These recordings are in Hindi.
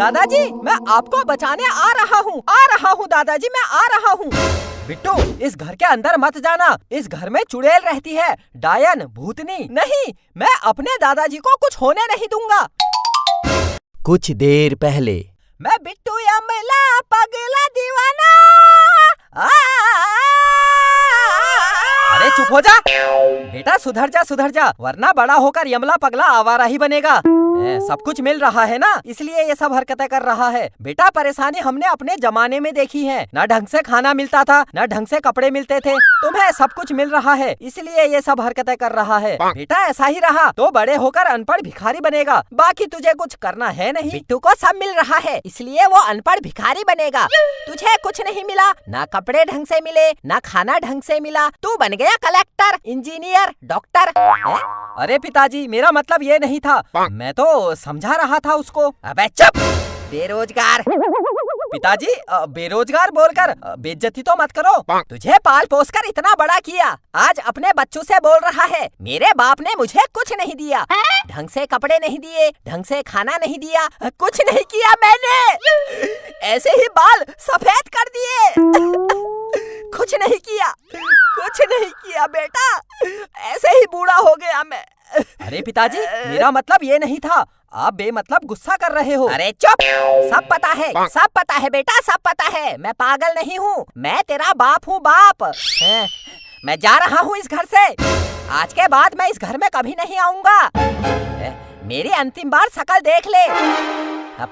दादाजी मैं आपको बचाने आ रहा हूँ दादाजी मैं आ रहा हूँ। बिट्टू इस घर के अंदर मत जाना, इस घर में चुड़ैल रहती है, डायन भूतनी। नहीं, मैं अपने दादाजी को कुछ होने नहीं दूंगा। कुछ देर पहले। मैं बिट्टू यमला पगला दीवाना। अरे चुप हो जा बेटा, सुधर जा वरना बड़ा होकर यमला पगला आवारा ही बनेगा। सब कुछ मिल रहा है ना, इसलिए ये सब हरकतें कर रहा है। बेटा परेशानी हमने अपने जमाने में देखी है, न ढंग से खाना मिलता था, न ढंग से कपड़े मिलते थे। तुम्हें सब कुछ मिल रहा है, इसलिए ये सब हरकतें कर रहा है। बेटा ऐसा ही रहा तो बड़े होकर अनपढ़ भिखारी बनेगा, बाकी तुझे कुछ करना है नहीं। बिट्टू को सब मिल रहा है, इसलिए वो अनपढ़ भिखारी बनेगा। तुझे कुछ नहीं मिला, ना कपड़े ढंग से मिले, ना खाना ढंग से मिला, तू बन गया कलेक्टर, इंजीनियर, डॉक्टर। अरे पिताजी मेरा मतलब ये नहीं था, मैं तो समझा रहा था उसको। अबे चुप बेरोजगार। पिताजी बेरोजगार बोलकर बेइज्जती तो मत करो, तुझे पाल पोस कर इतना बड़ा किया, आज अपने बच्चों से बोल रहा है मेरे बाप ने मुझे कुछ नहीं दिया, ढंग से कपड़े नहीं दिए, ढंग से खाना नहीं दिया, कुछ नहीं किया मैंने, ऐसे ही बाल सफेद कर दिए। कुछ नहीं किया बेटा, ऐसे ही बूढ़ा हो गया मैं। अरे पिताजी मेरा मतलब ये नहीं था, आप बेमतलब गुस्सा कर रहे हो। अरे चुप, सब पता है बेटा, सब पता है, मैं पागल नहीं हूँ, मैं तेरा बाप हूँ बाप। मैं जा रहा हूँ इस घर से, आज के बाद मैं इस घर में कभी नहीं आऊंगा। मेरी अंतिम बार शकल देख ले।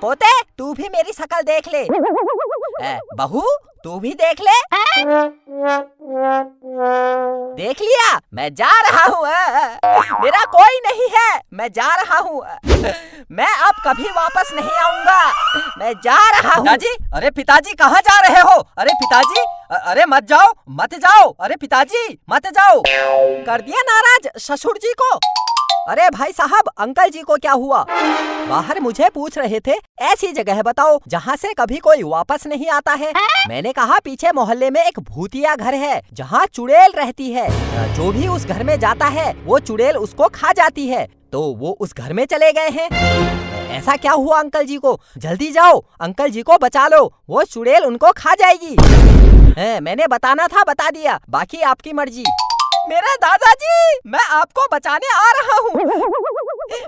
पोते तू भी मेरी शकल देख ले, बहू तू भी देख ले। देख लिया, मैं जा रहा हूँ, मेरा कोई नहीं है, मैं जा रहा हूँ, मैं अब कभी वापस नहीं आऊंगा, मैं जा रहा हूँ। पिताजी, अरे पिताजी कहाँ जा रहे हो? अरे पिताजी, अरे मत जाओ, अरे पिताजी मत जाओ। कर दिया नाराज ससुर जी को। अरे भाई साहब, अंकल जी को क्या हुआ? बाहर मुझे पूछ रहे थे, ऐसी जगह बताओ जहाँ से कभी कोई वापस नहीं आता है। मैंने कहा पीछे मोहल्ले में एक भूतिया घर है जहाँ चुड़ैल रहती है, जो भी उस घर में जाता है वो चुड़ैल उसको खा जाती है, तो वो उस घर में चले गए हैं। ऐसा क्या हुआ अंकल जी को? जल्दी जाओ अंकल जी को बचा लो, वो चुड़ैल उनको खा जाएगी। मैंने बताना था बता दिया, बाकी आपकी मर्जी। मेरे दादाजी, मैं आपको बचाने आ रहा हूँ।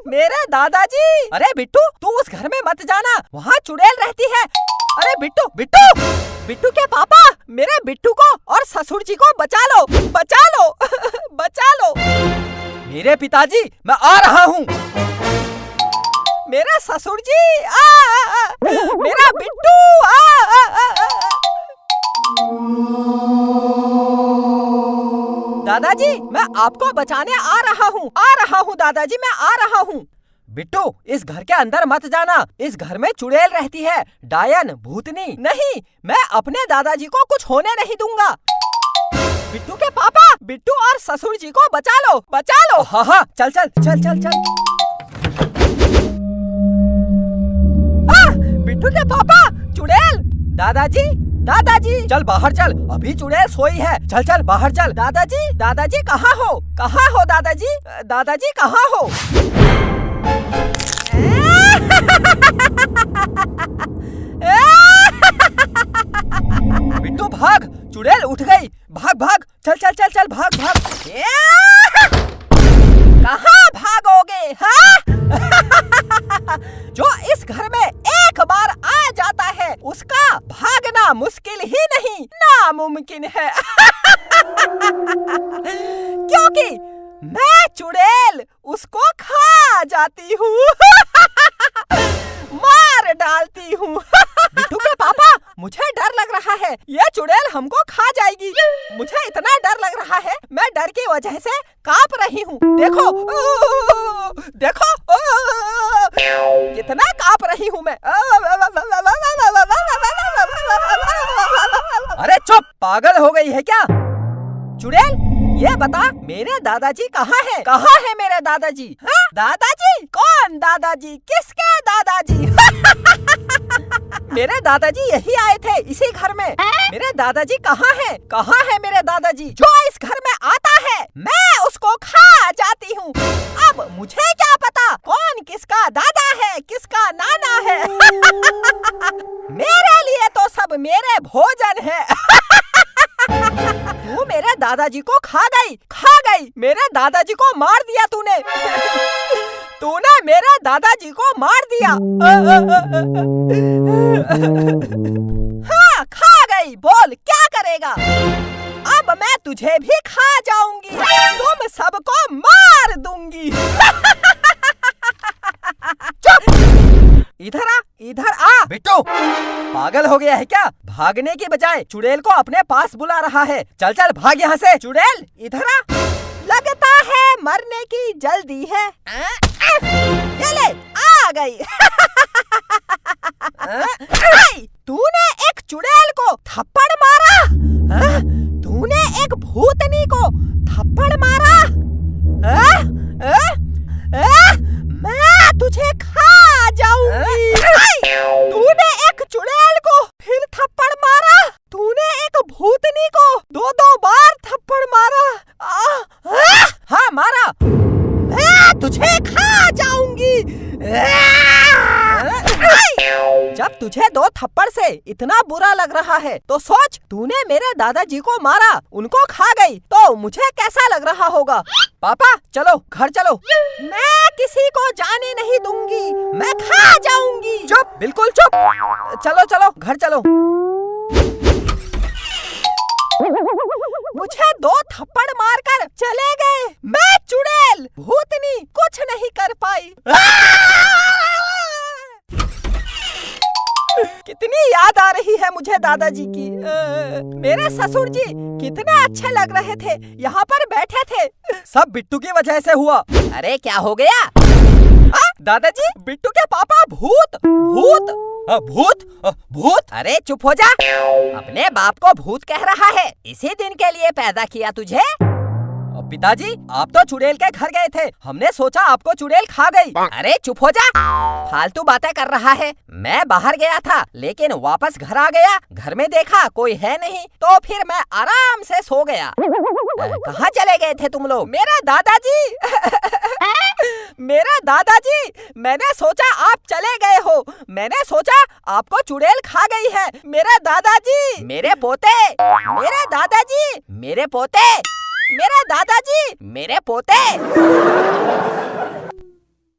मेरे दादाजी। अरे बिट्टू तू उस घर में मत जाना, वहाँ चुड़ैल रहती है। अरे बिट्टू के पापा, मेरे बिट्टू को और ससुर जी को बचा लो। बचा लो। मेरे पिताजी मैं आ रहा हूँ। मेरे ससुर जी, मेरा बिट्टू। दादाजी मैं आपको बचाने आ रहा हूँ दादाजी मैं आ रहा हूँ। बिट्टू इस घर के अंदर मत जाना, इस घर में चुड़ैल रहती है, डायन भूतनी। नहीं, मैं अपने दादाजी को कुछ होने नहीं दूंगा। बिट्टू के पापा, बिट्टू और ससुर जी को बचा लो। हाँ चल। बिट्टू के पापा, चुड़ैल। दादाजी चल बाहर चल, अभी चुड़ैल सोई है, चल बाहर चल। दादाजी कहाँ हो दादाजी कहाँ हो? बिट्टू भाग, चुड़ैल उठ गई, भाग चल भाग। कहाँ भागोगे हाँ? जो इस घर में एक बार आ जाता है उसका भागना मुश्किल ही नहीं नामुमकिन है। क्योंकि मैं चुड़ैल उसको खा जाती हूँ। मार डालती हूँ। बिट्टू के पापा, मुझे डर लग रहा है, ये चुड़ैल हमको खा जाएगी। मुझे इतना डर लग रहा है, मैं डर की वजह से कांप रही हूँ। देखो कितना कांप रही हूँ मैं। अरे चुप, पागल हो गई है क्या? चुड़ैल ये बता, मेरे दादाजी कहाँ है मेरे दादाजी? हाँ? दादाजी? कौन दादाजी? किसके दादाजी? मेरे दादाजी यही आए थे इसी घर में। मेरे दादाजी कहाँ है मेरे दादाजी? जो इस घर में आता है मैं उसको खा जाती हूँ। अब मुझे क्या पता कौन किसका दादा है किसका नाना है। मेरे दादाजी को मार दिया। हाँ, खा गई। बोल क्या करेगा? अब मैं तुझे भी खा जाऊंगी, तुम सबको मार दूंगी। चुप! इधर आ। बिट्टू पागल हो गया है क्या? भागने की बजाय चुड़ैल को अपने पास बुला रहा है। चल चल भाग यहाँ से। चुड़ैल इधर आ। लगता है मरने की जल्दी है। ये ले, आ गई। तूने एक चुड़ैल को थप्पड़ मारा? तूने एक भूतनी को थप्पड़ मारा? मैं तुझे खा जाऊंगी। तूने एक चुड़ैल को फिर थप्पड़ मारा? तूने एक भूतनी को दो बार थप्पड़ मारा? हाँ मारा। मैं तुझे खा जाऊंगी। जब तुझे 2 थप्पड़ से इतना बुरा लग रहा है तो सोच, तूने मेरे दादाजी को मारा, उनको खा गई, तो मुझे कैसा लग रहा होगा? पापा चलो घर चलो। मैं किसी को जाने नहीं दूंगी, मैं खा जाऊंगी। चुप, बिल्कुल चुप। चलो चलो घर चलो। मुझे 2 थप्पड़ मारकर चले गए। मैं चुड़ैल भूतनी कुछ नहीं कर पाई। कितनी याद आ रही है मुझे दादाजी की। मेरे ससुर जी कितने अच्छे लग रहे थे, यहाँ पर बैठे थे। सब बिट्टू की वजह से हुआ। अरे क्या हो गया? दादाजी, बिट्टू के पापा भूत भूत भूत भूत। अरे चुप हो जा। अपने बाप को भूत कह रहा है? इसी दिन के लिए पैदा किया तुझे। पिताजी, आप तो चुड़ैल के घर गए थे, हमने सोचा आपको चुड़ैल खा गई। अरे चुप हो जा, फालतू बातें कर रहा है। मैं बाहर गया था लेकिन वापस घर आ गया, घर में देखा कोई है नहीं, तो फिर मैं आराम से सो गया। कहाँ चले गए थे तुम लोग? मेरा दादाजी, मैंने सोचा आप चले गए हो, मैंने सोचा आपको चुड़ैल खा गई है। मेरे दादाजी, मेरे पोते, मेरे दादाजी, मेरे पोते, मेरे दादाजी, मेरे पोते।